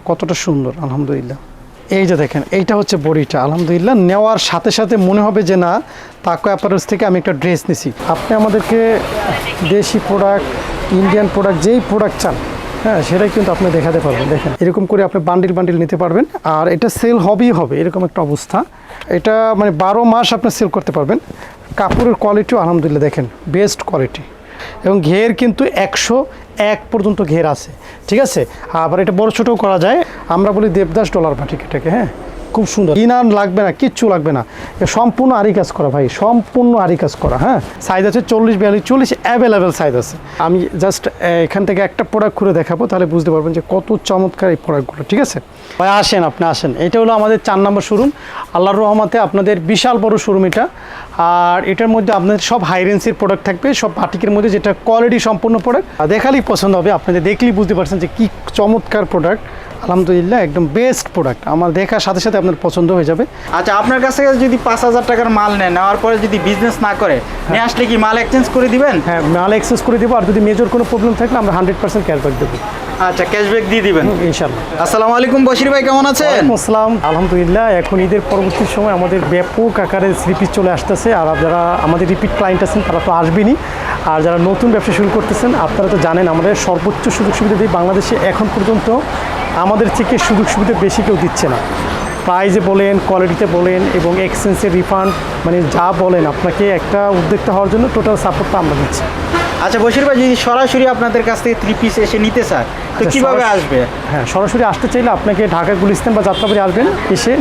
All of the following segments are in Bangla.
কতটা সুন্দর আলহামদুলিল্লাহ। এই যে দেখেন এইটা হচ্ছে বডিটা আলহামদুলিল্লাহ, নেওয়ার সাথে সাথে মনে হবে যে না তাকওয়া অ্যাপারেলস থেকে আমি একটা ড্রেস নিছি। আপনি আমাদেরকে দেশি প্রোডাক্ট, ইন্ডিয়ান প্রোডাক্ট, যেই প্রোডাক্ট চান হ্যাঁ সেটাই কিন্তু আপনি দেখাতে পারবেন। দেখেন এরকম করে আপনি বান্ডিল বান্ডিল নিতে পারবেন, আর এটা সেল হবেই হবে এরকম একটা অবস্থা। এটা মানে 12 মাস আপনি সেল করতে পারবেন। কাপড়ের কোয়ালিটিও আলহামদুলিল্লাহ দেখেন বেস্ট কোয়ালিটি, এবং ঘের কিন্তু 101 পর্যন্ত ঘের আছে, ঠিক আছে। আবার এটা বড় ছোটও করা যায়, আমরা বলি দেবদাস ডলার বাটিক এটাকে। হ্যাঁ খুব সুন্দর, ইনার লাগবে না, কিচ্ছু লাগবে না, সম্পূর্ণ আরি কাজ করা ভাই, সম্পূর্ণ আরি কাজ করা। হ্যাঁ সাইজ আছে 40, 42, 40 অ্যাভেলেবেল সাইজ আছে। আমি জাস্ট এখান থেকে একটা প্রোডাক্ট খুলে দেখাবো, তাহলে বুঝতে পারবেন যে কত চমৎকার এই প্রোডাক্টগুলো, ঠিক আছে ভাই। আসেন আপনি আসেন, এটা হলো আমাদের 4 নম্বর শোরুম। আল্লাহর রহমতে আপনাদের বিশাল বড় শোরুম এটা, আর এটার মধ্যে আপনাদের সব হাই রেঞ্জের প্রোডাক্ট থাকবে, সব বাটিকের মধ্যে, যেটা কোয়ালিটি সম্পূর্ণ প্রোডাক্ট দেখালেই পছন্দ হবে। আপনাদের দেখলেই বুঝতে পারছেন যে কী চমৎকার প্রোডাক্ট আলহামদুলিল্লাহ, একদম বেস্ট প্রোডাক্ট। আমার দেখার সাথে সাথে আপনার পছন্দ হয়ে যাবে। আচ্ছা, আপনার কাছে যদি 5,000 টাকার মাল নেওয়ার পরে যদি বিজনেস না করে নিয়ে আসলে কি মাল এক্সচেঞ্জ করে দিবেন? হ্যাঁ মাল এক্সচেঞ্জ করে দেবো, আর যদি মেজর কোনো প্রবলেম থাকলে আমরা 100% ক্যাশব্যাক দেবো। আচ্ছা, ক্যাশব্যাক দিয়ে দিবেন ইনশাআল্লাহ। আসসালামু আলাইকুম বশির ভাই, কেমন আছেন? আসসালাম, আলহামদুলিল্লাহ। এখন ঈদের পরবর্তী সময় আমাদের ব্যাপক আকারে রিপিট চলে আসতেছে, আর যারা আমাদের রিপিট ক্লায়েন্ট আছেন তারা তো আসবেনই, আর যারা নতুন ব্যবসা শুরু করতেছেন আপনারা তো জানেন আমাদের সর্বোচ্চ সুযোগ সুবিধা দিই বাংলাদেশে। এখন পর্যন্ত আমাদের থেকে সুযোগ সুবিধা বেশি কেউ দিচ্ছে না, প্রাইজে বলেন, কোয়ালিটিতে বলেন, এবং এক্সচেঞ্জের রিফান্ড, মানে যা বলেন, আপনাকে একটা উদ্যোক্তা হওয়ার জন্য টোটাল সাপোর্টটা আমরা দিচ্ছি। আচ্ছা বশির ভাই, যদি সরাসরি আপনাদের কাছ থেকে 3 পিস এসে নিতে চায় তো কিভাবে আসবে? হ্যাঁ সরাসরি আসতে চাইলে আপনাকে ঢাকা গুলিস্তান বা যাত্রাবাড়ি আসবেন, এসে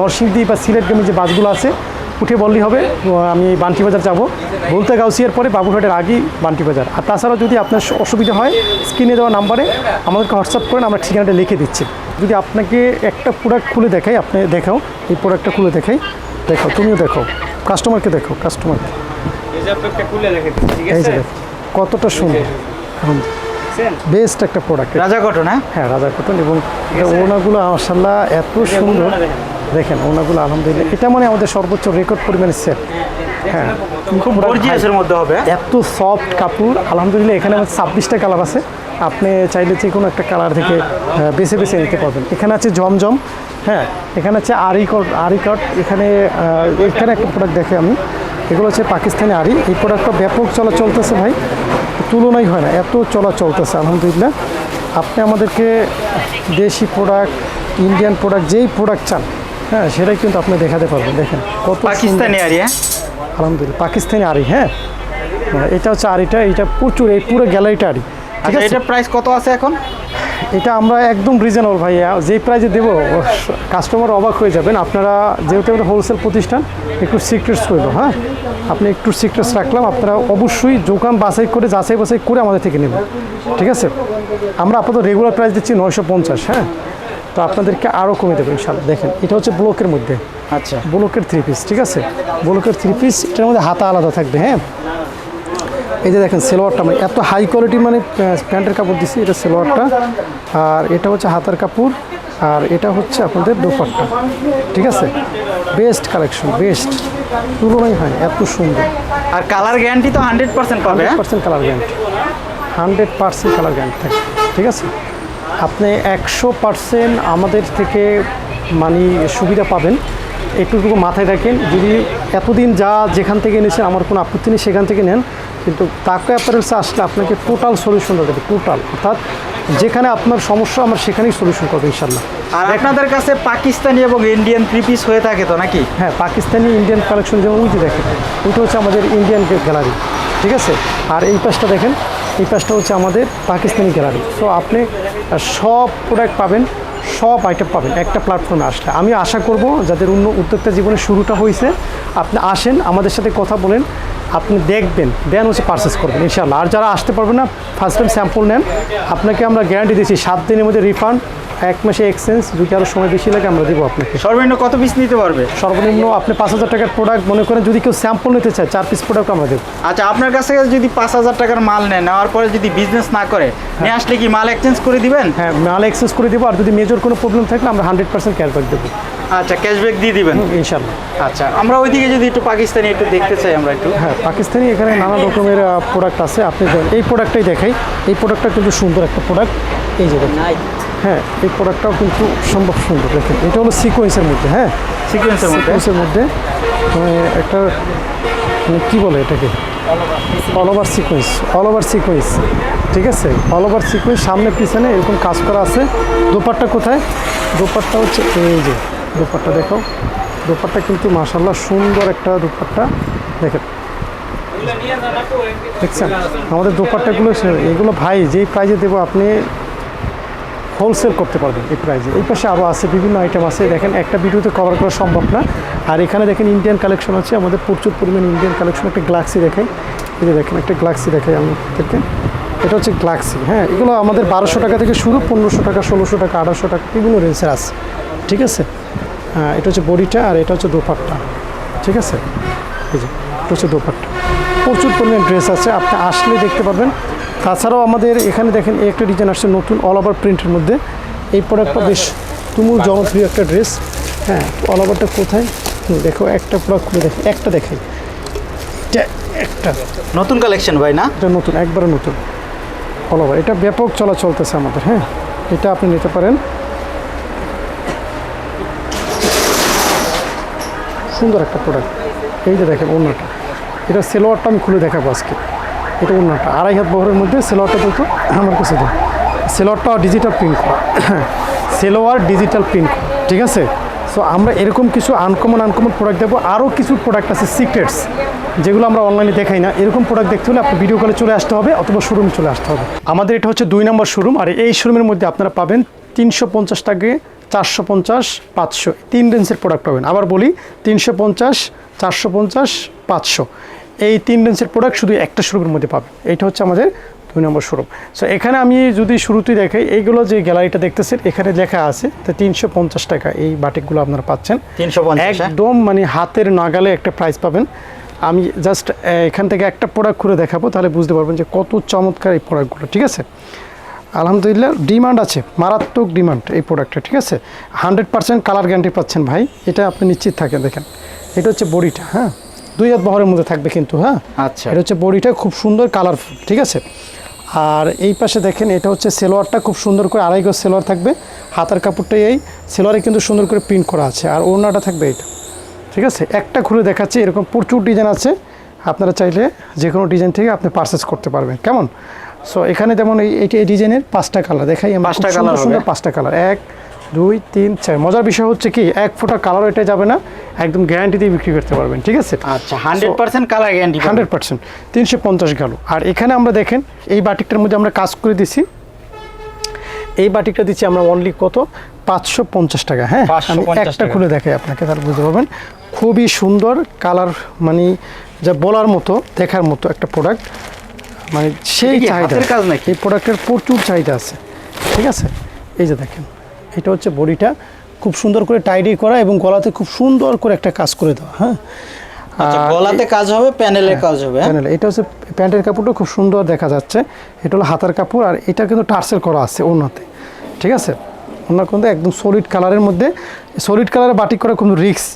নরসিংদী বা সিলেটগামী যে বাসগুলো আছে উঠে বললেই হবে আমি বান্টি বাজার যাবো। বলতে গাউসিয়ার পরে বাবুরহাটের আগেই বান্টি বাজার। আর তাছাড়া যদি আপনার অসুবিধা হয় স্ক্রিনে দেওয়া নাম্বারে আমাদেরকে হোয়াটসঅ্যাপ করেন, আমরা ঠিকানাটা লিখে দিচ্ছি। যদি আপনাকে একটা প্রোডাক্ট খুলে দেখাই, আপনি দেখাও, এই প্রোডাক্টটা খুলে দেখাই, দেখাও, তুমিও দেখাও, কাস্টমারকে দেখাও, কাস্টমারকে কতটা সুন্দর, বেস্ট একটা প্রোডাক্ট, রাজা কটন। হ্যাঁ রাজা কটন, এবং ওনাগুলো মাশাআল্লাহ এত সুন্দর। দেখেন ওনাগুলো আলহামদুলিল্লাহ, এটা মানে আমাদের সর্বোচ্চ রেকর্ড পরিমাণে সেল। হ্যাঁ খুব গর্জিয়াসের মধ্যে হবে, এত সফট কাপড় আলহামদুলিল্লাহ। এখানে আমাদের 26টা কালার আছে, আপনি চাইলে যে কোনো একটা কালার থেকে বেছে বেছে নিতে পারবেন। এখানে আছে জমজম, হ্যাঁ এখানে আছে আরি কাট, এখানে একটা প্রোডাক্ট দেখে আমি, এগুলো হচ্ছে পাকিস্তানি আরি। এই প্রোডাক্টটা ব্যাপক চলা চলতেছে ভাই, তুলনাই হয় না, এত চলা চলতেছে আলহামদুলিল্লাহ। আপনি আমাদেরকে দেশি প্রোডাক্ট, ইন্ডিয়ান প্রোডাক্ট, যেই প্রোডাক্ট চান হ্যাঁ সেটাই কিন্তু আপনি দেখাতে পারবেন। দেখেন কত পাকিস্তানি আরি, আলহামদুলিল্লাহ পাকিস্তানি আরি। হ্যাঁ এটা হচ্ছে আরিটা, এটা প্রচুর, এই পুরো গ্যালারিটা আরি। আচ্ছা, এটার প্রাইস কত আছে এখন? এটা আমরা একদম রিজনেবল ভাই, যেই প্রাইসে দেবো কাস্টমার অবাক হয়ে যাবেন। আপনারা যেহেতু একটা হোলসেল প্রতিষ্ঠান, একটু সিক্রেটস করবো। হ্যাঁ আপনি একটু সিক্রেটস রাখলাম, আপনারা অবশ্যই দোকান বাছাই করে, যাচাই বাছাই করে আমাদের থেকে নেবেন, ঠিক আছে। আমরা আপাতত রেগুলার প্রাইস দিচ্ছি 950। হ্যাঁ তো আপনাদেরকে আরও কমে দেবো ইনশাআল্লাহ। দেখেন এটা হচ্ছে ব্লকের মধ্যে, আচ্ছা ব্লকের 3 পিস, ঠিক আছে, ব্লকের 3 পিস, এটার মধ্যে হাতা আলাদা থাকবে। হ্যাঁ এই যে দেখেন সেলোয়ারটা, মানে এত হাই কোয়ালিটি, মানে প্যান্টের কাপড় দিচ্ছি, এটা সেলোয়ারটা, আর এটা হচ্ছে হাতার কাপড়, আর এটা হচ্ছে আপনাদের দোপাট্টা, ঠিক আছে। বেস্ট কালেকশন, বেস্ট, তুলনাই হয় না, এত সুন্দর। আর কালার গ্যারান্টি তো 100% পাবে? 100% কালার গ্যারান্টি, 100% কালার গ্যারান্টি থাকে, ঠিক আছে। আপনি 100% আমাদের থেকে মানে সুবিধা পাবেন, একটুটুকু মাথায় রাখেন। যদি এতদিন যেখান থেকে এনেছেন আমার কোনো আপত্তি নেই, সেখান থেকে নেন, কিন্তু তাকওয়া অ্যাপারেলসে আসলে আপনাকে টোটাল সলিউশন দেবে, টোটাল, অর্থাৎ যেখানে আপনার সমস্যা আমরা সেখানেই সলিউশন করবো ইনশাল্লাহ। আর আপনাদের কাছে পাকিস্তানি এবং ইন্ডিয়ান 3 পিস হয়ে থাকে তো নাকি? হ্যাঁ পাকিস্তানি ইন্ডিয়ান কালেকশন, যেমন ওই যে দেখেন ওইটা হচ্ছে আমাদের ইন্ডিয়ান গ্যালারি, ঠিক আছে। আর এই পাশটা দেখেন, এই পাশটা হচ্ছে আমাদের পাকিস্তানি গ্যালারি। সো আপনি সব প্রোডাক্ট পাবেন, সব আইটেম পাবেন একটা প্ল্যাটফর্মে আসলে। আমি আশা করব যাদের উদ্যোক্তা জীবনের শুরুটা হয়েছে, আপনি আসেন, আমাদের সাথে কথা বলেন, আপনি দেখবেন, দেন হচ্ছে পারচেস করবেন ইনশাআল্লাহ। আর যারা আসতে পারবেন না, ফার্স্ট টাইম স্যাম্পল নেন, আপনাকে আমরা গ্যারান্টি দিচ্ছি 7 দিনের মধ্যে রিফান্ড, 1 মাসে এক্সচেঞ্জ, যদি আরও সময় বেশি লাগে আমরা দেবো আপনাকে। সর্বনিম্ন কত পিস নিতে পারবে? সর্বনিম্ন আপনি 5,000 টাকার প্রোডাক্ট মনে করেন, যদি কেউ স্যাম্পল নিতে চায় 4 পিস প্রোডাক্ট আমরা দেবো। আচ্ছা, আপনার কাছে যদি 5,000 টাকার মাল নেওয়ার পরে যদি বিজনেস না করে নিয়ে আসলে কি মাল এক্সচেঞ্জ করে দিবেন? হ্যাঁ মাল এক্সচেঞ্জ করে দেবো, আর যদি মেজর কোনো প্রবলেম থাকলে আমরা 100% ক্যাশব্যাক দেবো। আচ্ছা, ক্যাশব্যাক দিয়ে দিবেন ইনশাআল্লাহ। আচ্ছা, আমরা ওইদিকে যদি একটু পাকিস্তানি একটু দেখতে চাই আমরা একটু। হ্যাঁ পাকিস্তানি এখানে নানা রকমের প্রোডাক্ট আছে, আপনি এই প্রোডাক্টটাই দেখাই। এই প্রোডাক্টটা কিন্তু সুন্দর একটা প্রোডাক্ট, এই যে দেখেন। হ্যাঁ এই প্রোডাক্টটাও কিন্তু সম্ভব সুন্দর। দেখেন এটা হলো সিকোয়েন্সের মধ্যে, হ্যাঁ সিকোয়েন্সের মধ্যে মানে একটা মানে কী বলে এটাকে অল ওভার সিকোয়েন্স, ঠিক আছে, অল ওভার সিকোয়েন্স সামনে পিছনে এরকম কাজ করা আছে। দোপাট্টা কোথায়? দোপাট্টা হচ্ছে এই যে দোপাট্টা, দেখো দোপাট্টা কিন্তু মাশাআল্লাহ সুন্দর একটা দোপাট্টা। দেখেন দেখছেন আমাদের দোপাট্টাগুলো, এগুলো ভাই যেই প্রাইজে দেবো আপনি হোলসেল করতে পারবেন এই প্রাইজে। এই পাশে আরও আছে বিভিন্ন আইটেম আছে, দেখেন একটা ভিডিওতে কভার করা সম্ভব না। আর এখানে দেখেন ইন্ডিয়ান কালেকশন আছে আমাদের, প্রচুর পরিমাণে ইন্ডিয়ান কালেকশন। একটা গ্লাক্সি দেখাই, এই যে দেখেন একটা গ্লাক্সি দেখাই আমি আপনাদেরকে, এটা হচ্ছে গ্লাক্সি। হ্যাঁ এগুলো আমাদের 1200 টাকা থেকে শুরু, 1500 টাকা, 1600 টাকা, 1800 টাকা বিভিন্ন রেঞ্জের আছে, ঠিক আছে। হ্যাঁ এটা হচ্ছে বডিটা আর এটা হচ্ছে দোপাট্টা, ঠিক আছে। এই যে এটা হচ্ছে দোপাট্টা, প্রচুর পরিমাণ ড্রেস আছে, আপনি আসলে দেখতে পারবেন। তাছাড়াও আমাদের এখানে দেখেন এই একটা ডিজাইন আসছে নতুন অল ওভার প্রিন্টের মধ্যে। এই প্রোডাক্টটা বেশ তুমুল জনপ্রিয় একটা ড্রেস। হ্যাঁ অল ওভারটা কোথায় দেখো, একটা প্রোডাক্ট খুলে দেখো, একটা দেখাই, এটা একটা নতুন কালেকশন ভাই না? এটা নতুন, একবারে নতুন অল ওভার, এটা ব্যাপক চলা চলতেছে আমাদের। হ্যাঁ এটা আপনি নিতে পারেন, সুন্দর একটা প্রোডাক্ট। এই যে দেখেন ওড়নাটা, এটা সেলোয়ারটা আমি খুলে দেখাবো আজকে। এটা ওড়নাটা 2.5 হাত বহরের মধ্যে, সেলোয়ারটা দেখো আমার কাছে দেয়, সেলোয়ারটা ডিজিটাল প্রিন্ট করা, সেলোয়ার ডিজিটাল প্রিন্ট করা, ঠিক আছে। সো আমরা এরকম কিছু আনকমন প্রোডাক্ট দেবো। আরও কিছু প্রোডাক্ট আছে সিক্রেটস, যেগুলো আমরা অনলাইনে দেখাই না। এরকম প্রোডাক্ট দেখতে হলে আপনি ভিডিও কলে চলে আসতে হবে অথবা শোরুমে চলে আসতে হবে। আমাদের এটা হচ্ছে 2 নম্বর শোরুম, আর এই শোরুমের মধ্যে আপনারা পাবেন 350 টাকা, 450, 500 3 রেঞ্জের প্রোডাক্ট পাবেন। আবার বলি 350, 450, 500 এই 3 রেঞ্জের প্রোডাক্ট শুধু একটা শোরুমের মধ্যে পাবেন। এইটা হচ্ছে আমাদের 2 নম্বর শোরুম। সো এখানে আমি যদি শুরুতেই দেখাই, এইগুলো যে গ্যালারিটা দেখতেছেন এখানে লেখা আছে, তো 350 টাকা এই বাটিকগুলো আপনারা পাচ্ছেন 350, একদম মানে হাতের নাগালে একটা প্রাইস পাবেন। আমি জাস্ট এখান থেকে একটা প্রোডাক্ট করে দেখাবো, তাহলে বুঝতে পারবেন যে কত চমৎকার এই প্রোডাক্টগুলো, ঠিক আছে। আলহামদুলিল্লাহ ডিমান্ড আছে, মারাত্মক ডিমান্ড এই প্রোডাক্টে, ঠিক আছে। 100% কালার গ্যারান্টি পাচ্ছেন ভাই, এটা আপনি নিশ্চিত থাকেন। দেখেন এটা হচ্ছে বডিটা, হ্যাঁ 2 হাত বহরের মধ্যে থাকবে কিন্তু, হ্যাঁ আচ্ছা এটা হচ্ছে বডিটা খুব সুন্দর কালারফুল, ঠিক আছে। আর এই পাশে দেখেন এটা হচ্ছে সেলোয়ারটা খুব সুন্দর করে 2.5 গজ সেলোয়ার থাকবে, হাতার কাপড়টাই এই সেলোয়ারে কিন্তু সুন্দর করে প্রিন্ট করা আছে, আর ওড়নাটা থাকবে এটা, ঠিক আছে। একটা খুলে দেখাচ্ছি, এরকম প্রচুর ডিজাইন আছে, আপনারা চাইলে যে কোনো ডিজাইন থেকে আপনি পারচেস করতে পারবেন, কেমন। সো এখানে যেমন এই ডিজাইনের 5টা কালার দেখাই, 5টা কালার, সুন্দর 5টা কালার, 1 2 3 4। মজার বিষয় হচ্ছে কি 1 ফোঁটা কালার এটা যাবে না, একদম গ্যারান্টি দিয়ে বিক্রি করতে পারবেন, ঠিক আছে। আচ্ছা 100% কালার গ্যারান্টি, 100%। 350 গেল। আর এখানে আমরা দেখেন এই বাটিকটার মধ্যে আমরা কাজ করে দিছি, এই বাটিকটা দিচ্ছি আমরা অনলি কত, 550 টাকা। হ্যাঁ আমি একটা খুলে দেখাই আপনাকে, তাহলে বুঝতে পারবেন। খুবই সুন্দর কালার, মানে যা বলার মতো, দেখার মতো একটা প্রোডাক্ট, মানে সেই চাহিদা এই প্রোডাক্টের প্রচুর চাহিদা আছে, ঠিক আছে। এই যে দেখেন এটা হচ্ছে বডিটা খুব সুন্দর করে টাইডি করা এবং গলাতে খুব সুন্দর করে একটা কাজ করে দেওয়া। হ্যাঁ আচ্ছা গলাতে কাজ হবে, প্যানেলের কাজ হবে, প্যানেলে এটা হচ্ছে প্যান্টের কাপড়টা খুব সুন্দর দেখা যাচ্ছে, এটা হলো হাতার কাপড়, আর এটা কিন্তু টার্সেল করা আছে ওড়নাতে, ঠিক আছে। ওড়না কিন্তু একদম সলিড কালারের মধ্যে, সলিড কালারের বাটিক করা কিন্তু রিক্স,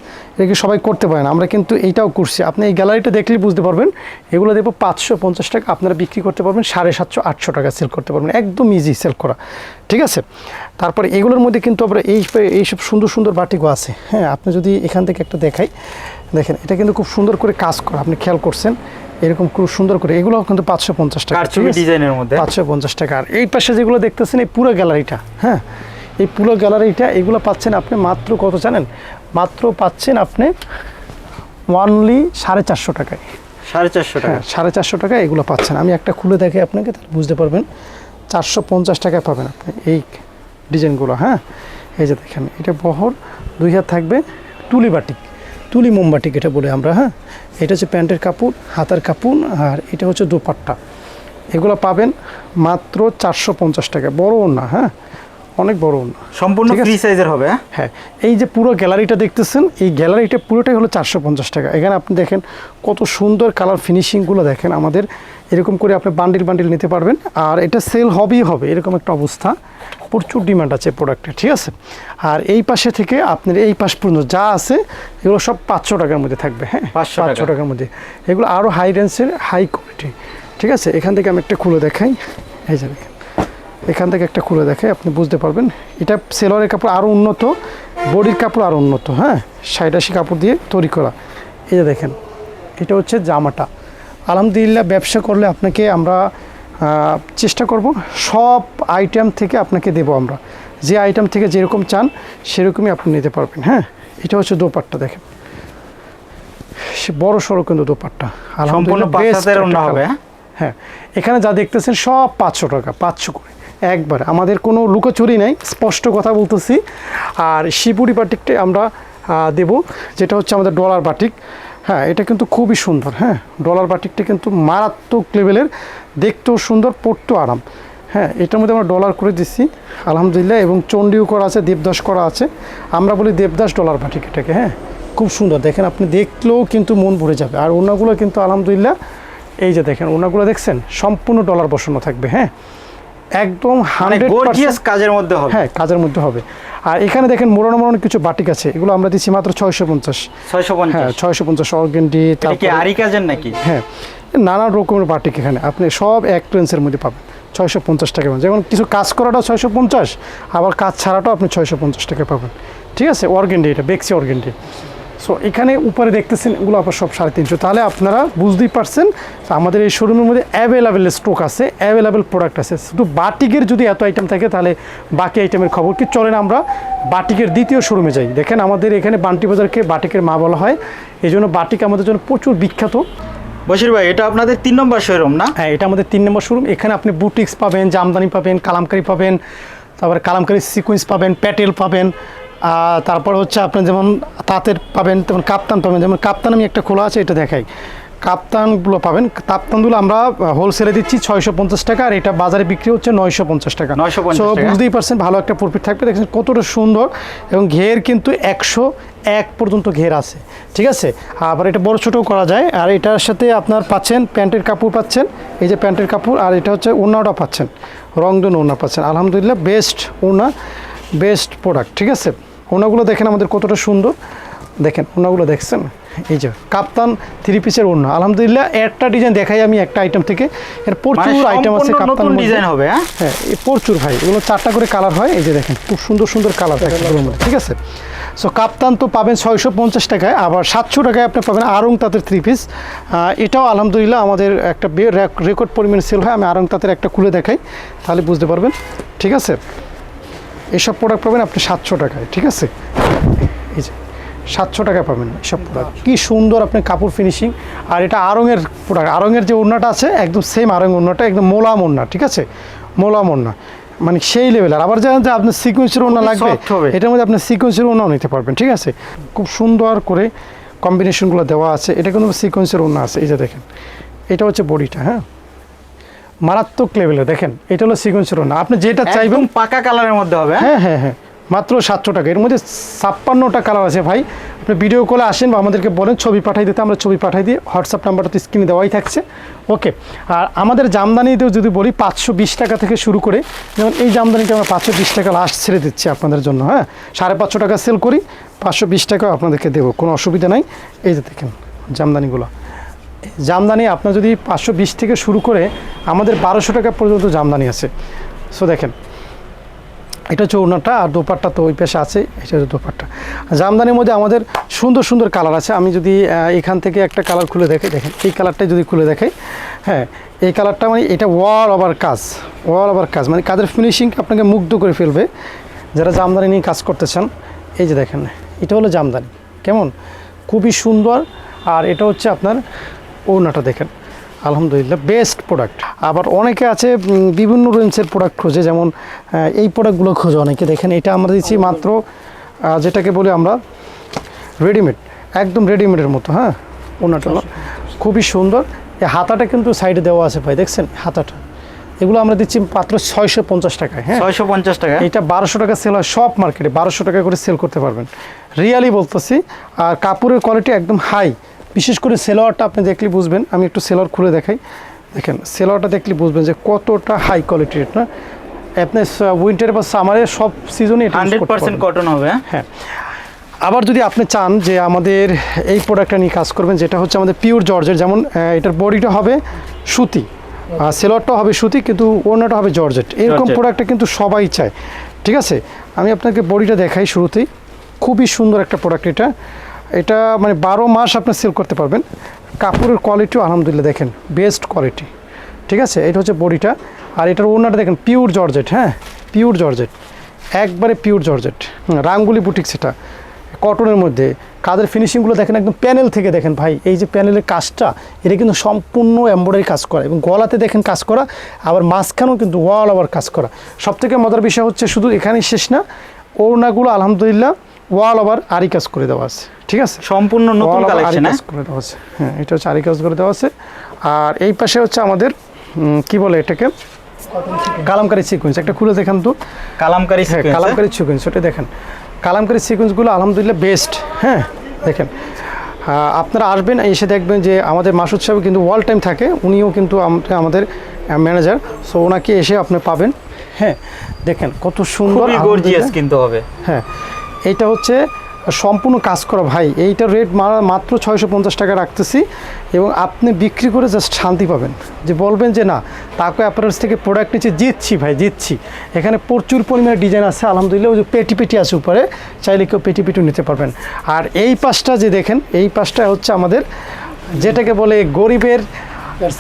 এটা সবাই করতে পারে না, আমরা কিন্তু এইটাও করছি। আপনি এই গ্যালারিটা দেখলেই বুঝতে পারবেন, এগুলো দেবো 550 টাকা, আপনারা বিক্রি করতে পারবেন 750, 800 টাকা সেল করতে পারবেন, একদম ইজি সেল করা, ঠিক আছে। তারপরে এগুলোর মধ্যে কিন্তু আমরা এইসব সুন্দর সুন্দর বাটিকও আছে। হ্যাঁ আপনি যদি এখান থেকে একটা দেখাই, দেখেন এটা কিন্তু খুব সুন্দর করে কাজ করা, আপনি খেয়াল করছেন এরকম খুব সুন্দর করে, এগুলো কিন্তু 550 টাকা ডিজাইনের মধ্যে, 550 টাকা। আর এই পাশে যেগুলো দেখতেছেন এই পুরো গ্যালারিটা, হ্যাঁ এই পুরো গ্যালারিটা, এগুলো পাচ্ছেন আপনি মাত্র কত জানেন, মাত্র পাচ্ছেন আপনি অনলি 450 টাকায়, 450 টাকা, 450 টাকা এগুলো পাচ্ছেন। আমি একটা খুলে দেখাই আপনাকে, তাহলে বুঝতে পারবেন। 450 টাকায় পাবেন আপনি এই ডিজাইনগুলো। হ্যাঁ এই যে দেখেন এটা বহর 2 হাত থাকবে, তুলি বাটিক, তুলি মোমবাটিক এটা বলে আমরা। হ্যাঁ এটা হচ্ছে প্যান্টের কাপড়, হাতার কাপড়, আর এটা হচ্ছে দোপাট্টা, এগুলো পাবেন মাত্র 450 টাকা। বড় না, হ্যাঁ অনেক বড় না, সম্পূর্ণ ফ্রি সাইজের হবে। হ্যাঁ এই যে পুরো গ্যালারিটা দেখতেছেন, এই গ্যালারিটা পুরোটাই হলো 450 টাকা। এখানে আপনি দেখেন কত সুন্দর কালার ফিনিশিংগুলো দেখেন আমাদের, এরকম করে আপনি বান্ডিল বান্ডিল নিতে পারবেন, আর এটা সেল হবেই হবে এরকম একটা অবস্থা, প্রচুর ডিমান্ড আছে প্রোডাক্টের, ঠিক আছে। আর এই পাশে থেকে আপনার এই পাশ পর্যন্ত যা আছে এগুলো সব 500 টাকার মধ্যে থাকবে। হ্যাঁ 500 টাকার মধ্যে, এগুলো আরও হাই রেঞ্জের হাই কোয়ালিটি, ঠিক আছে। এখান থেকে আমি একটা খুলে দেখাই, এই যে দেখেন এখান থেকে একটা খুলে দেখে আপনি বুঝতে পারবেন এটা সেলোয়ারের কাপড় আরও উন্নত, বডির কাপড় আরও উন্নত, হ্যাঁ, ৮০ কাপড় দিয়ে তৈরি করা। এই যে দেখেন এটা হচ্ছে জামাটা। আলহামদুলিল্লাহ ব্যবসা করলে আপনাকে আমরা চেষ্টা করব সব আইটেম থেকে আপনাকে দেব আমরা, যে আইটেম থেকে যেরকম চান সেরকমই আপনি নিতে পারবেন। হ্যাঁ, এটা হচ্ছে দোপাট্টা দেখেন, বড় সড়ো কিন্তু দোপাট্টা সম্পূর্ণ ৫,০০০ ওড়না হবে। হ্যাঁ, এখানে যা দেখতেছেন সব 500 টাকা, 500 করে একবার, আমাদের কোনো লুকোচুরি নাই, স্পষ্ট কথা বলতেছি। আর শিবুরি বাটিকটা আমরা দেব, যেটা হচ্ছে আমাদের ডলার বাটিক। হ্যাঁ, এটা কিন্তু খুবই সুন্দর। হ্যাঁ, ডলার বাটিকটা কিন্তু মারাত্মক লেভেলের, দেখতেও সুন্দর, পরতেও আরাম। হ্যাঁ, এটার মধ্যে আমরা ডলার করে দিচ্ছি আলহামদুলিল্লাহ, এবং চণ্ডীও করা আছে, দেবদাস করা আছে। আমরা বলি দেবদাস ডলার বাটিক এটাকে। হ্যাঁ, খুব সুন্দর দেখেন, আপনি দেখলেও কিন্তু মন ভরে যাবে। আর ওনাগুলো কিন্তু আলহামদুলিল্লাহ, এই যে দেখেন ওনাগুলো দেখছেন সম্পূর্ণ ডলার বসানো থাকবে। হ্যাঁ, একদম 100% কাজের মধ্যে হবে। হ্যাঁ, কাজের মধ্যে হবে। আর এখানে দেখেন মোড়ানো মোড়ানো কিছু বাটিক আছে, এগুলো আমরা দিচ্ছি মাত্র 650। হ্যাঁ, 650 অর্গেন্ডি। তারপরে আরি কাজের নাকি? হ্যাঁ, নানা রকমের বাটিক এখানে আপনি সব এক রেঞ্জের মধ্যে পাবেন 650 টাকা। যেমন কিছু কাজ করাটাও 650, আবার কাজ ছাড়াটাও আপনি 650 টাকা পাবেন। ঠিক আছে, অর্গেন্ডি, এটা বেক্সি অর্গেন্ডি। সো এখানে উপরে দেখতেছেন এগুলো আপনার সব 350। তাহলে আপনারা বুঝতেই পারছেন আমাদের এই শোরুমের মধ্যে অ্যাভেলেবেল স্টক আছে, অ্যাভেলেবেল প্রোডাক্ট আছে। শুধু বাটিকের যদি এত আইটেম থাকে তাহলে বাকি আইটেমের খবর কি? চলেন আমরা বাটিকের দ্বিতীয় শোরুমে যাই। দেখেন আমাদের এখানে বান্টি বাজারকে বাটিকের মা বলা হয়, এই জন্য বাটিক আমাদের জন্য প্রচুর বিখ্যাত। বশির ভাই, এটা আপনাদের 3 নম্বর শোরুম না? হ্যাঁ, এটা আমাদের 3 নম্বর শোরুম। এখানে আপনি বুটিক্স পাবেন, জামদানি পাবেন, কালামকারি পাবেন, তারপরে কালামকারি সিকুয়েন্স পাবেন, প্যাটেল পাবেন, তারপর হচ্ছে আপনি যেমন তাঁতের পাবেন, তেমন কাপ্তান পাবেন। যেমন কাপ্তান আমি একটা খোলা আছে, এটা দেখাই, কাপ্তানগুলো পাবেন। কাপ্তানগুলো আমরা হোলসেলে দিচ্ছি 650 টাকা, আর এটা বাজারে বিক্রি হচ্ছে 950 টাকা। 950 সো টাকা। বুঝতেই পারছেন ভালো একটা প্রফিট থাকবে। দেখছেন কতটা সুন্দর, এবং ঘের কিন্তু 101 পর্যন্ত ঘের আছে। ঠিক আছে, আবার এটা বড় ছোটো করা যায়। আর এটার সাথে আপনার পাচ্ছেন প্যান্টের কাপড় পাচ্ছেন, এই যে প্যান্টের কাপড়, আর এটা হচ্ছে ওড়নাটা পাচ্ছেন, রংধনু ওড়না পাচ্ছেন। আলহামদুলিল্লাহ বেস্ট ওড়না, বেস্ট প্রোডাক্ট। ঠিক আছে, ওড়নাগুলো দেখেন আমাদের কতটা সুন্দর, দেখেন ওড়নাগুলো দেখছেন, এই যে কাপ্তান 3 পিসের ওড়না। আলহামদুলিল্লাহ একটা ডিজাইন দেখাই আমি একটা আইটেম থেকে, এর প্রচুর আইটেম আছে। কাপ্তান ডিজাইন হবে। হ্যাঁ, প্রচুর ভাই, এগুলো 4টা করে কালার হয়। এই যে দেখেন খুব সুন্দর সুন্দর কালার থাকে এগুলোর মধ্যে। ঠিক আছে, সো কাপ্তান তো পাবেন 650 টাকায়, আবার 700 টাকায় আপনি পাবেন আরং তাঁতের 3 পিস। এটাও আলহামদুলিল্লাহ আমাদের একটা রেকর্ড পরিমাণে সেল হয়। আমি আরং তাঁতের একটা খুলে দেখাই, তাহলে বুঝতে পারবেন। ঠিক আছে, এসব প্রোডাক্ট পাবেন আপনি 700 টাকায়। ঠিক আছে, এই যে 700 টাকা পাবেন এসব প্রোডাক্ট। কী সুন্দর আপনি কাপড় ফিনিশিং। আর এটা আরঙের প্রোডাক্ট, আরঙের যে ওড়নাটা আছে একদম সেম আরং ওড়নাটা, একদম মোলাম ওড়না। ঠিক আছে, মোলাম ওড়না মানে সেই লেভেলের। আবার জানেন যে আপনার সিকোয়েন্সের ওড়না লাগবে, এটার মধ্যে আপনি সিকোয়েন্সের ওড়নাও নিতে পারবেন। ঠিক আছে, খুব সুন্দর করে কম্বিনেশনগুলো দেওয়া আছে। এটা কিন্তু সিকোয়েন্সের ওড়না আছে। এই যে দেখেন এটা হচ্ছে বডিটা। হ্যাঁ, মারাত্মক লেভেলের। দেখেন এটা হলো সিকোয়েন্সের ওড়না, আপনি যেটা চাইবেন পাকা কালারের মধ্যে হবে। হ্যাঁ হ্যাঁ হ্যাঁ, মাত্র 700 টাকা। এর মধ্যে 56টা কালার আছে ভাই। আপনি ভিডিও কলে আসেন বা আমাদেরকে বলেন ছবি পাঠাই দিতে, আমরা ছবি পাঠাই দিই। হোয়াটসঅ্যাপ নাম্বারটা তো স্ক্রিনে দেওয়াই থাকছে। ওকে, আর আমাদের জামদানিতেও যদি বলি 520 টাকা থেকে শুরু করে, যেমন এই জামদানিটা আমরা 520 টাকা লাস্ট ছেড়ে দিচ্ছি আপনাদের জন্য। হ্যাঁ, 550 টাকা সেল করি, 520 টাকাও আপনাদেরকে দেবো, কোনো অসুবিধা নাই। এই যে দেখেন জামদানিগুলো, জামদানি আপনার যদি 520 থেকে শুরু করে আমাদের 1200 টাকা পর্যন্ত জামদানি আছে। সো দেখেন এটা হচ্ছে ওড়নাটা, আর দোপাট্টা তো ওই পেশে আছে। এটা হচ্ছে দোপাট্টা। জামদানির মধ্যে আমাদের সুন্দর সুন্দর কালার আছে। আমি যদি এখান থেকে একটা কালার খুলে দেখাই, দেখেন এই কালারটাই যদি খুলে দেখাই, হ্যাঁ এই কালারটা মানে এটা ওয়াল ওভার কাজ, ওয়াল ওভার কাজ, মানে কাজের ফিনিশিং আপনাকে মুগ্ধ করে ফেলবে যারা জামদানি নিয়ে কাজ করতে চান। এই যে দেখেন এটা হলো জামদানি, কেমন খুবই সুন্দর। আর এটা হচ্ছে আপনার ওড়নাটা দেখেন, আলহামদুলিল্লাহ বেস্ট প্রোডাক্ট। আবার অনেকে আছে বিভিন্ন রেঞ্জের প্রোডাক্ট খোঁজে, যেমন এই প্রোডাক্টগুলো খোঁজে অনেকে। দেখেন এটা আমরা দিচ্ছি মাত্র, যেটাকে বলি আমরা রেডিমেড, একদম রেডিমেডের মতো। হ্যাঁ, ওনাটা খুবই সুন্দর। এই হাতাটা কিন্তু সাইডে দেওয়া আছে ভাই, দেখছেন হাতাটা। এগুলো আমরা দিচ্ছি মাত্র 650 টাকায়। হ্যাঁ, 650 টাকা। এটা 1200 টাকা সেল হয় সব মার্কেটে, 1200 টাকা করে সেল করতে পারবেন, রিয়ালি বলতেছি। আর কাপড়ের কোয়ালিটি একদম হাই, বিশেষ করে সেলোয়ারটা আপনি দেখলে বুঝবেন। আমি একটু সেলোয়ার খুলে দেখাই, দেখেন সেলোয়ারটা দেখলে বুঝবেন যে কতটা হাই কোয়ালিটির। না আপনি উইন্টার বা সামারে সব সিজনে 100% কটন হবে। হ্যাঁ, আবার যদি আপনি চান যে আমাদের এই প্রোডাক্টটা নিয়ে কাজ করবেন, যেটা হচ্ছে আমাদের পিওর জর্জের, যেমন এটার বডিটা হবে সুতি, আর সেলোয়ারটাও হবে সুতি, কিন্তু ওড়নাটা হবে জর্জেট। এরকম জর্জেট। প্রোডাক্টটা কিন্তু সবাই চায়, ঠিক আছে। আমি আপনাকে বডিটা দেখাই শুরুতেই, খুবই সুন্দর একটা প্রোডাক্ট এটা। এটা মানে 12 মাস আপনি সেল করতে পারবেন। কাপড়ের কোয়ালিটিও আলহামদুলিল্লাহ দেখেন বেস্ট কোয়ালিটি, ঠিক আছে। এটা হচ্ছে বডিটা, আর এটার ওড়নাটা দেখেন পিওর জর্জেট, হ্যাঁ পিওর জর্জেট, একবারে পিওর জর্জেট। রাঙ্গুলি বুটিক্স, এটা কটনের মধ্যে। কাজের ফিনিশিংগুলো দেখেন একদম প্যানেল থেকে দেখেন ভাই, এই যে প্যানেলের কাজটা এটা কিন্তু সম্পূর্ণ এমব্রয়ডারি কাজ করা, এবং গলাতে দেখেন কাজ করা, আবার মাঝখানেও কিন্তু ওয়াল আবার কাজ করা। সবথেকে মজার বিষয় হচ্ছে শুধু এখানেই শেষ না, ওড়নাগুলো আলহামদুলিল্লাহ ওয়াল আবার আরি কাজ করে দেওয়া আছে, ঠিক আছে। সম্পূর্ণ নতুন Wall আবার কালেকশন, আরি কাজ করে দেওয়া আছে, হ্যাঁ এটা হচ্ছে আরি কাজ করে দেওয়া আছে। আর এই পাশে হচ্ছে আমাদের কি বলে এটাকে, কালামকারী সিকোয়েন্স। একটা খুলে দেখেন তো, কালামকারী হ্যাঁ সিকোয়েন্স। কালামকারী সিকোয়েন্স, ওটা দেখেন। কালামকারী সিকোয়েন্সগুলো আলহামদুলিল্লাহ বেস্ট, হ্যাঁ দেখেন। আপনারা আসবেন, এসে দেখবেন যে আমাদের মাসুদ সাহেব কিন্তু ওয়াল টাইম থাকে, উনিও কিন্তু আমাদের ম্যানেজার, সো ওনাকে এসে আপনি পাবেন। হ্যাঁ দেখেন কত সুন্দর, খুবই গর্জিয়াস কিন্তু হবে। হ্যাঁ এইটা হচ্ছে সম্পূর্ণ কাজ করা ভাই। এইটার রেট মাত্র 650 টাকা রাখতেছি, এবং আপনি বিক্রি করে জাস্ট শান্তি পাবেন, যে বলবেন যে না তাকে অ্যাপারেলস থেকে প্রোডাক্ট নিচ্ছে জিতছি ভাই জিতছি। এখানে প্রচুর পরিমাণে ডিজাইন আছে আলহামদুলিল্লাহ, ওই যে পেটি পেটি আছে উপরে, চাইলে কেউ পেটি পেটিও নিতে পারবেন। আর এই পাশটা যে দেখেন, এই পাশটা হচ্ছে আমাদের যেটাকে বলে গরিবের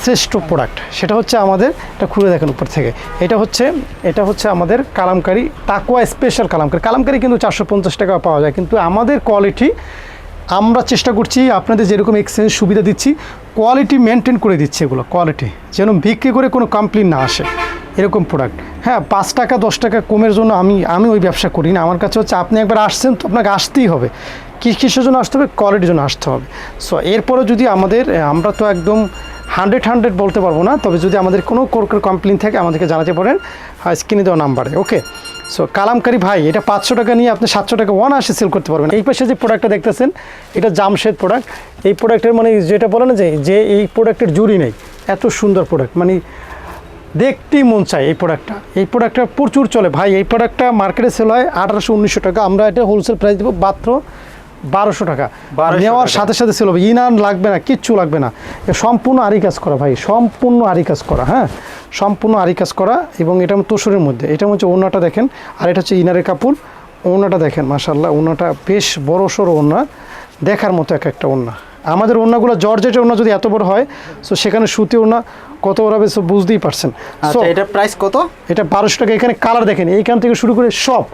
শ্রেষ্ঠ প্রোডাক্ট, সেটা হচ্ছে আমাদের, এটা খুলে দেখেন উপর থেকে, এটা হচ্ছে আমাদের কালামকারী তাকওয়া স্পেশাল কালামকারী। কালামকারী কিন্তু 450 টাকা পাওয়া যায়, কিন্তু আমাদের কোয়ালিটি আমরা চেষ্টা করছি আপনাদের যেরকম এক্সচেঞ্জ সুবিধা দিচ্ছি, কোয়ালিটি মেনটেন করে দিচ্ছি, এগুলো কোয়ালিটি যেন বিক্রি করে কোনো কমপ্লেন না আসে, এরকম প্রোডাক্ট। হ্যাঁ 5 টাকা 10 টাকা কমের জন্য আমি ওই ব্যবসা করি না। আমার কাছে হচ্ছে আপনি একবার আসছেন তো আপনাকে আসতেই হবে, কিসের জন্য আসতে হবে, কোয়ালিটির জন্য আসতে হবে। সো এরপরে যদি আমরা তো একদম 100 বলতে পারবো না, তবে যদি আমাদের কোনো কমপ্লেন থাকে আমাদেরকে জানাতে পারেন স্ক্রিনে দেওয়া নাম্বারে, ওকে। সো কালামকারী ভাই এটা 500 টাকা নিয়ে আপনি 700 টাকা অনায়াসে সেল করতে পারবেন। এই পাশে যে প্রোডাক্টটা দেখতেছেন এটা জামশেদ প্রোডাক্ট। এই প্রোডাক্টের মানে যেটা বলে না যে এই প্রোডাক্টের জুড়ি নেই, এত সুন্দর প্রোডাক্ট, মানে দেখতেই মন চায়। এই প্রোডাক্টটা প্রচুর চলে ভাই। এই প্রোডাক্টটা মার্কেটে সেল হয় 1800-1900 টাকা, আমরা এটা হোলসেল প্রাইস দেবো মাত্র 1200 টাকা। নেওয়ার সাথে সাথে সেল হবে, ইনার লাগবে না, কিচ্ছু লাগবে না। সম্পূর্ণ আরি কাজ করা ভাই, সম্পূর্ণ আরি কাজ করা, হ্যাঁ সম্পূর্ণ আরি কাজ করা। এবং এটা তোষরের মধ্যে, এটা হচ্ছে ওড়নাটা দেখেন, আর এটা হচ্ছে ইনারের কাপড়। ওড়নাটা দেখেন মাশাআল্লাহ, ওড়নাটা বেশ বড় সড়ো ওড়না, দেখার মতো একটা ওড়না। আমাদের ওড়নাগুলো জর্জেটের ওড়না যদি এত বড় হয়, সো সেখানে সুতি ওড়না কত বড় হবে সো বুঝতেই পারছেন। আচ্ছা এটার প্রাইস কত? এটা 1200 টাকা। এখানে কালার দেখেন, এইখান থেকে শুরু করে সব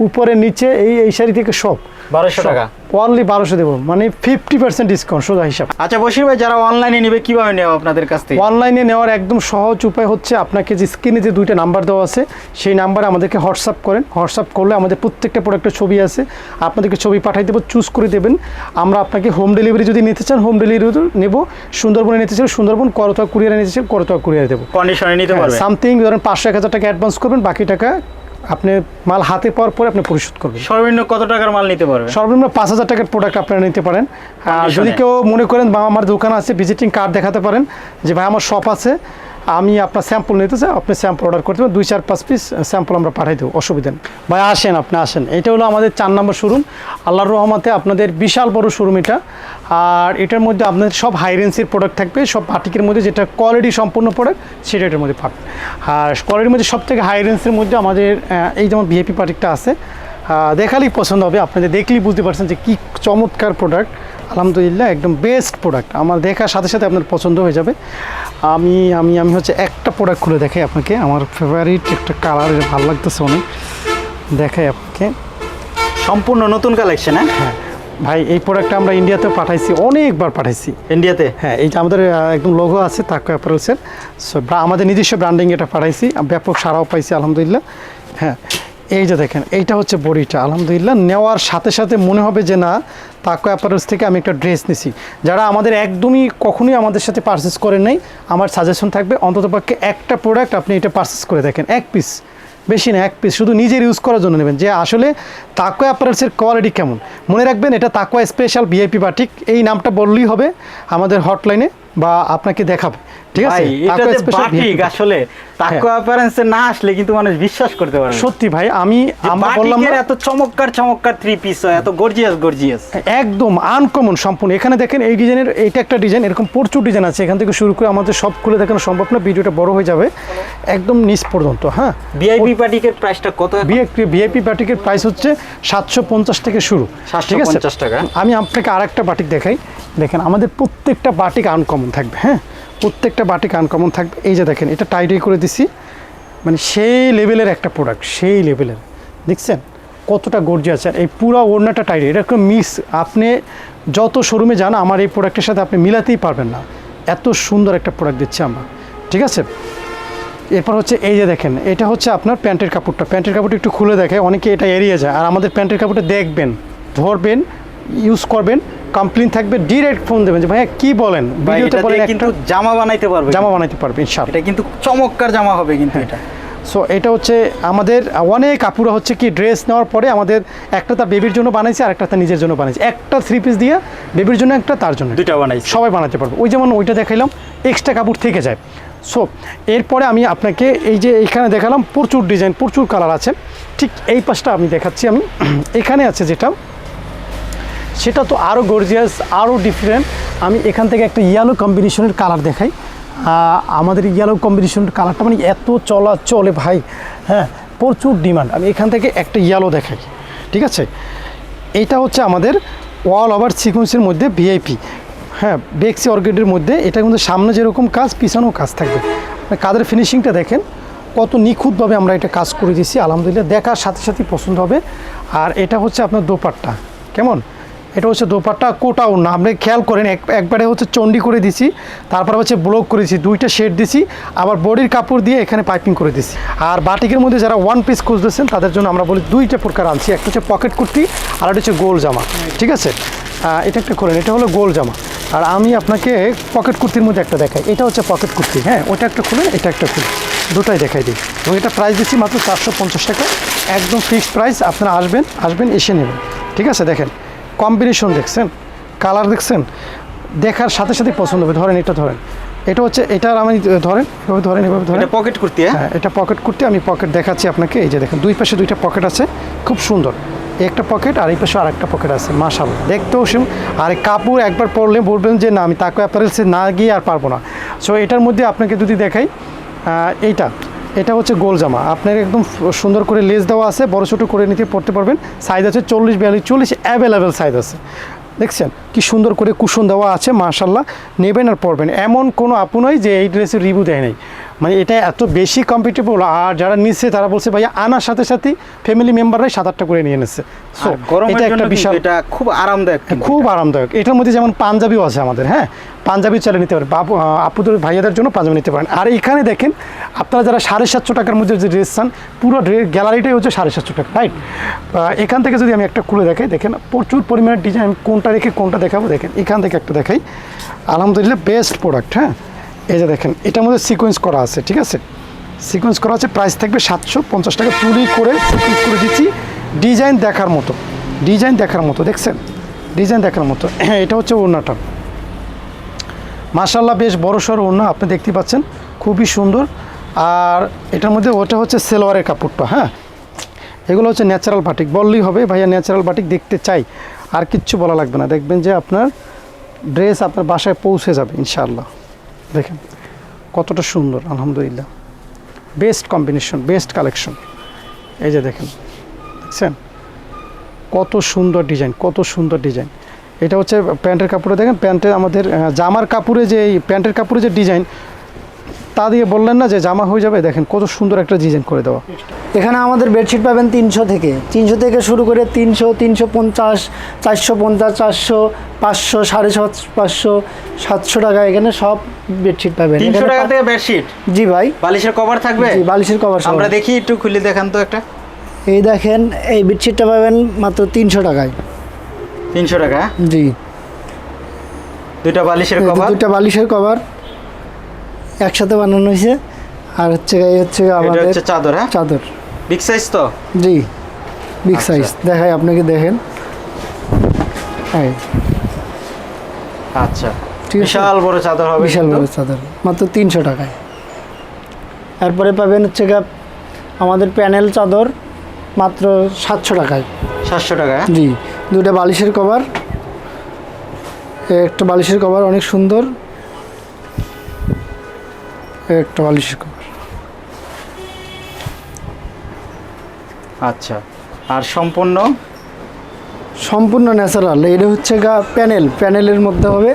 উপরে নিচে এই শাড়ি থেকে সব 1200 টাকা, অনলি 1200 দেবো, মানে 50% ডিসকাউন্ট সোজা হিসাব। আচ্ছা বশির ভাই, যারা অনলাইনে নেবে কিভাবে নেওয়া আপনাদের কাছ থেকে? অনলাইনে নেওয়ার একদম সহজ উপায় হচ্ছে আপনাকে যে স্ক্রিনে যে 2টা নাম্বার দেওয়া আছে, সেই নাম্বারে আমাদেরকে হোয়াটসঅ্যাপ করেন। হোয়াটসঅ্যাপ করলে আমাদের প্রত্যেকটা প্রোডাক্টের ছবি আছে, আপনাদেরকে ছবি পাঠাই দেবো, চুজ করে দেবেন। আমরা আপনাকে হোম ডেলিভারি যদি নিতে চান হোম ডেলিভারি নেব, সুন্দরবনে নিতে চান সুন্দরবন, করতোয়া কুরিয়ারে নিতে চান করতোয়া কুরিয়ারে দেবো, কন্ডিশনে নিতে পারবে। সামথিং ধরেন 500-1000 টাকা অ্যাডভান্স করবেন, বাকি টাকা আপনি মাল হাতে পাওয়ার পরে আপনি পরিশোধ করবেন। সর্বনিম্ন কত টাকার মাল নিতে পারবে? সর্বনিম্ন 5000 টাকার প্রোডাক্ট আপনারা নিতে পারেন। আর যদি কেউ মনে করেন বা আমার দোকান আছে, ভিজিটিং কার্ড দেখাতে পারেন যে ভাই আমার শপ আছে, আমি আপনার স্যাম্পল নিতে চাই, আপনি স্যাম্পল অর্ডার করতে পারেন, 2-4-5 পিস স্যাম্পল আমরা পাঠাই দেবো, অসুবিধা নেই। ভাই আসেন, আপনি আসেন। এটা হলো আমাদের 4 নম্বর শোরুম, আল্লাহর রহমতে আপনাদের বিশাল বড় শোরুম এটা। আর এটার মধ্যে আপনাদের সব হাই রেঞ্জের প্রোডাক্ট থাকবে, সব বাটিকের মধ্যে যেটা কোয়ালিটি সম্পূর্ণ প্রোডাক্ট সেটা এটার মধ্যে পাবেন। আর কোয়ালিটির মধ্যে সব থেকে হাই রেঞ্জের মধ্যে আমাদের এই যেমন ভিআইপি বাটিকটা আছে, দেখালেই পছন্দ হবে, আপনাদের দেখলেই বুঝতে পারছেন যে কী চমৎকার প্রোডাক্ট। আলহামদুলিল্লাহ একদম বেস্ট প্রোডাক্ট, আমার দেখার সাথে সাথে আপনার পছন্দ হয়ে যাবে। আমি আমি আমি হচ্ছে একটা প্রোডাক্ট খুলে দেখাই আপনাকে, আমার ফেভারিট একটা কালার, ভালো লাগতেছে অনেক, দেখাই আপনাকে। সম্পূর্ণ নতুন কালেকশন। হ্যাঁ ভাই এই প্রোডাক্টটা আমরা ইন্ডিয়াতেও পাঠাইছি, অনেকবার পাঠাইছি ইন্ডিয়াতে। হ্যাঁ এই যে আমাদের একদম লোগো আছে তাকওয়া অ্যাপারেলসের, সো আমাদের নিজস্ব ব্র্যান্ডিং এটা পাঠাইছি, ব্যাপক সারাও পাইছি আলহামদুলিল্লাহ। হ্যাঁ এই যে দেখেন, এইটা হচ্ছে বডিটা, আলহামদুলিল্লাহ নেওয়ার সাথে সাথে মনে হবে যে না তাকওয়া অ্যাপারেলস থেকে আমি একটা ড্রেস নিছি। যারা আমাদের একদমই কখনোই আমাদের সাথে পারচেস করেন নাই, আমার সাজেশন থাকবে অন্ততপক্ষে একটা প্রোডাক্ট আপনি এটা পারচেস করে দেখেন, 1 পিস, বেশি না 1 পিস, শুধু নিজের ইউজ করার জন্য নেবেন, যে আসলে তাকওয়া অ্যাপারেলসের কোয়ালিটি কেমন মনে রাখবেন, এটা তাকওয়া স্পেশাল ভিআইপি বাটিক, এই নামটা বললেই হবে আমাদের হটলাইনে বা আপনাকে দেখাবে। ঠিক আছে, ভাই এটা যে বাটিক আসলে তাকওয়া অ্যাপারেন্সে না আসলে কিন্তু মানুষ বিশ্বাস করতে পারে না। সত্যি ভাই, আমরা বললাম না এত চমৎকার থ্রি পিস এত গর্জিয়াস একদম আনকমন সম্পূর্ণ। এখানে দেখেন এই ডিজাইনের, এইটা একটা ডিজাইন, এরকম প্রচুর ডিজাইন আছে, এখান থেকে শুরু করে আমাদের সব খুলে দেখানো সম্ভব না, ভিডিওটা বড় হয়ে যাবে একদম নিচ পর্যন্ত। হ্যাঁ, ভিআইপি বাটিকের প্রাইসটা কত? ভিআইপি বাটিকের প্রাইস হচ্ছে 750 থেকে শুরু। ঠিক আছে, 750 টাকা। আমি আপনাকে আরেকটা বাটিক দেখাই, দেখেন আমাদের প্রত্যেকটা বাটিক আনকমন থাকবে। হ্যাঁ, প্রত্যেকটা বাটিক আনকমন থাকবে। এই যে দেখেন এটা টাইডাই করে দিছি, মানে সেই লেভেলের একটা প্রোডাক্ট, সেই লেভেলের। দেখছেন কতটা গর্জিয়াস আছে, এই পুরো ওড়নাটা টাইডাই, এটা কোনো মিস, আপনি যত শোরুমে যান আমার এই প্রোডাক্টের সাথে আপনি মিলাতেই পারবেন না, এত সুন্দর একটা প্রোডাক্ট দিচ্ছি আমরা। ঠিক আছে, এরপর হচ্ছে এই যে দেখেন এটা হচ্ছে আপনার প্যান্টের কাপড়টা, প্যান্টের কাপড়টা একটু খুলে দেখে, অনেকে এটা এড়িয়ে যায়। আর আমাদের প্যান্টের কাপড়টা দেখবেন, ধরবেন, ইউজ করবেন, কমপ্লেন থাকবে, ডিরেক্ট ফোন দেবেন যে ভাইয়া কি বলেন, ভিডিওতে বলেন, কিন্তু জামা বানাইতে পারবে ইনশাআল্লাহ। এটা কিন্তু চমৎকার জামা হবে কিন্তু এটা। সো এটা হচ্ছে আমাদের অনেক আপুরা হচ্ছে কি ড্রেস নেওয়ার পরে আমাদের একটা তার বেবির জন্য বানাইছে আর একটা তার নিজের জন্য বানাইছে, একটা থ্রি পিস দিয়ে বেবির জন্য একটা তার জন্য দুইটা বানাইছে, সবাই বানাতে পারবে। ওই যেমন ওইটা দেখাইলাম, এক্সট্রা কাপড় থেকে যায়। সো এরপরে আমি আপনাকে এই যে এইখানে দেখালাম প্রচুর ডিজাইন, প্রচুর কালার আছে। ঠিক এই পাশটা আমি দেখাচ্ছি, আমি এখানে আছে যেটা, সেটা তো আরও গর্জিয়াস, আরও ডিফারেন্ট। আমি এখান থেকে একটা ইয়েলো কম্বিনেশনের কালার দেখাই। আমাদের ইয়েলো কম্বিনেশনের কালারটা মানে এত চলে ভাই, হ্যাঁ প্রচুর ডিমান্ড। আমি এখান থেকে একটা ইয়েলো দেখাই। ঠিক আছে, এইটা হচ্ছে আমাদের অল ওভার সিকোয়েন্সের মধ্যে ভিআইপি, হ্যাঁ বেক্সি অর্কিডের মধ্যে। এটা কিন্তু সামনে যেরকম কাজ, পিছনেও কাজ থাকবে। কাদের ফিনিশিংটা দেখেন কত নিখুঁতভাবে আমরা এটা কাজ করে দিয়েছি, আলহামদুলিল্লাহ দেখার সাথে সাথেই পছন্দ হবে। আর এটা হচ্ছে আপনার দোপাট্টা, কেমন, এটা হচ্ছে দোপাট্টা, কোটাও না, আপনি খেয়াল করেন একবারে হচ্ছে চন্ডি করে দিছি, তারপর হচ্ছে ব্লক করেছি, দুইটা শেড দিছি, আবার বডির কাপড় দিয়ে এখানে পাইপিং করে দিছি। আর বাটিকের মধ্যে যারা ওয়ান পিস খুঁজতেছেন তাদের জন্য আমরা বলি দুইটা প্রকার আনছি, একটা হচ্ছে পকেট কুর্তি আর একটা হচ্ছে গোল জামা। ঠিক আছে, এটা একটা করেন, এটা হলো গোল জামা। আর আমি আপনাকে পকেট কুর্তির মধ্যে একটা দেখাই, এটা হচ্ছে পকেট কুর্তি। হ্যাঁ, ওটা একটা খুলেন, এটা একটা খুলে, দুটাই দেখাই দিই। এবং এটা প্রাইস দিচ্ছি মাত্র 450 টাকা, একদম ফিক্সড প্রাইস। আপনারা আসবেন এসে নেবেন। ঠিক আছে, দেখেন কম্বিনেশন দেখছেন, কালার দেখছেন, দেখার সাথে সাথে পছন্দ হবে। ধরেন এটা ধরেন, এটা হচ্ছে এটার আমি ধরেন এভাবে ধরেন, এভাবে ধরেন, পকেট কুর্তি। হ্যাঁ, এটা পকেট কুর্তি। আমি পকেট দেখাচ্ছি আপনাকে, এই যে দেখেন দুই পাশে দুইটা পকেট আছে, খুব সুন্দর। একটা পকেট আর এই পাশে আরেকটা পকেট আছে, মাশাআল্লাহ দেখতেও আর কাপড় একবার পরলে বলবেন যে না আমি তাকওয়া অ্যাপারেলসে না গিয়ে আর পারবো না। সো এটার মধ্যে আপনাকে যদি দেখাই, এটা হচ্ছে গোল জামা, আপনার একদম সুন্দর করে লেস দেওয়া আছে, বড় ছোটো করে নিতে পড়তে পারবেন। সাইজ আছে 40, 42, 40 অ্যাভেলেবেল সাইজ আছে। দেখছেন কি সুন্দর করে কুশন দেওয়া আছে, মাশাআল্লাহ নেবেন আর পরবেন। এমন কোনো আপু নয় যে এই ড্রেসের রিভিউ দেয় নাই, মানে এটা এত বেশি কমফর্টেবল। আর যারা নিচ্ছে তারা বলছে ভাইয়া আনার সাথে সাথেই ফ্যামিলি মেম্বাররাই 7-8টা করে নিয়ে এনেছে। সো এটা একটা বিশাল, এটা খুব আরামদায়ক, খুব আরামদায়ক। এটার মধ্যে যেমন পাঞ্জাবিও আছে আমাদের, হ্যাঁ পাঞ্জাবি চালিয়ে নিতে পারেন, আপুদের ভাইয়াদের জন্য পাঞ্জাবি নিতে পারেন। আর এখানে দেখেন আপনারা যারা 750 টাকার মধ্যে যে ড্রেস চান, পুরো গ্যালারিটাই হচ্ছে 750 টাকা, রাইট। এখান থেকে যদি আমি একটা খুলে দেখাই, দেখেন প্রচুর পরিমাণের ডিজাইন, আমি কোনটা রেখে কোনটা দেখাবো, দেখেন এখান থেকে একটা দেখাই, আলহামদুলিল্লাহ বেস্ট প্রোডাক্ট। হ্যাঁ, এই যে দেখেন এটার মধ্যে সিকোয়েন্স করা আছে। ঠিক আছে, সিকোয়েন্স করা আছে, প্রাইস থাকবে 750 টাকা, তুলি করে সিকোয়েন্স করে দিচ্ছি। ডিজাইন দেখার মতো, দেখছেন ডিজাইন দেখার মতো। হ্যাঁ, এটা হচ্ছে ওড়নাটা, মাশাআল্লাহ বেশ বড় সড়ো ওড়না, আপনি দেখতে পাচ্ছেন খুবই সুন্দর। আর এটার মধ্যে ওটা হচ্ছে সেলোয়ারের কাপড়টা। হ্যাঁ, এগুলো হচ্ছে ন্যাচারাল বাটিক, বললেই হবে ভাইয়া ন্যাচারাল বাটিক দেখতে চাই, আর কিচ্ছু বলা লাগবে না। দেখবেন যে আপনার ড্রেস আপনার বাসায় পৌঁছে যাবে ইনশাআল্লাহ। দেখেন কতটা সুন্দর, আলহামদুলিল্লাহ বেস্ট কম্বিনেশন, বেস্ট কালেকশন। এই যে দেখেন, দেখছেন কত সুন্দর ডিজাইন, এটা হচ্ছে প্যান্টের কাপড়ে। দেখেন প্যান্টে আমাদের জামার কাপড়ে যে প্যান্টের কাপড়ে যে ডিজাইন, তা দিয়ে বললেন না যে জামা হয়ে যাবে, দেখেন কত সুন্দর একটা ডিজাইন করে দেওয়া। এখানে আমাদের বেডশিট পাবেন 300 থেকে শুরু করে 300, 350, 450, 400, 500, 550, 700 টাকা, এখানে সব বেডশিট পাবেন। 300 টাকা থেকে বেডশিট? জি ভাই। বালিশের কভার থাকবে? জি, বালিশের কভার। আমরা দেখি, একটু খুলে দেখান তো একটা। এই দেখেন, এই বেডশিটটা পাবেন মাত্র 300 টাকায়। 300 টাকা? জি। দুইটা বালিশের কভার? দুইটা বালিশের কভার একসাথে বানানো হয়েছে। আর হচ্ছে এই হচ্ছে আমাদের চাদর। হ্যাঁ, চাদর বিগ সাইজ তো? জি। বিগ সাইজ দেখাই আপনাকে, দেখেন এই আচ্ছা, ঠিক আছে? বিশাল বড় চাদর হবে, বিশাল কিন্তু। বড় চাদর মাত্র 300 টাকায়। এরপরে পাবেন হচ্ছে গা আমাদের প্যানেল চাদর মাত্র 700 টাকায়। 700 টাকা। জি, দুটো বালিশের কভার, একটা বালিশের কভার অনেক সুন্দর, একটা বালিশের কভার। আচ্ছা, আর সম্পূর্ণ সম্পূর্ণ ন্যাচারাল, এটা হচ্ছে গা প্যানেলের মধ্যে হবে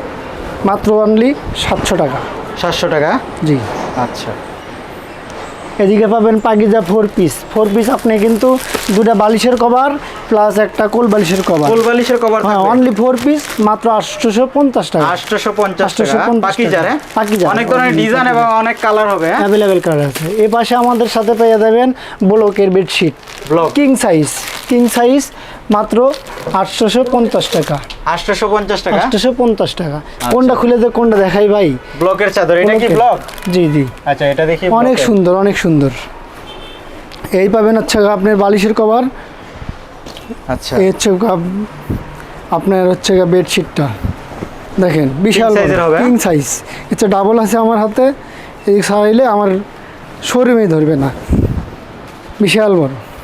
মাত্র অনলি 700 টাকা। 700 টাকা। জি, আচ্ছা, এদিকে পাবেন পাকিজা 4 পিস আপনি কিন্তু দুটা বালিশের কভার প্লাস একটা কোল বালিশের কভার, ফুল বালিশের কভার হ্যাঁ থাকবে। অনলি 4 পিস মাত্র 850 টাকা। 850 টাকা। 850 পাকিজার, টাকা। হ্যাঁ? পাকিজার। অনেক ধরনের ডিজাইন এবং অনেক কালার হবে, হ্যাঁ? অ্যাভেলেবেল কালার আছে। এই পাশে আমাদের সাথে পেয়ে যাবেন ব্লকের বেডশিট, ব্লক কিং সাইজ মাত্র 850 টাকা। 850 টাকা। 850 টাকা। কোনটা খুলে কোনটা দেখাই ভাই? ব্লকের চাদর, এটা কি ব্লকের। ব্লক? জি জি, আচ্ছা, এটা দেখি। অনেক ব্লকের। সুন্দর অনেক সুন্দর। এই পাবেন হচ্ছে আপনার বালিশের কভার, আচ্ছা, এই হচ্ছে আপনার হচ্ছে বেডশিটটা দেখেন বিশাল সাইজের হবে? King size. হচ্ছে ডাবল আছে আমার হাতে, এই সারাইলে আমার শোরুমেই ধরবে না, বিশাল বড়।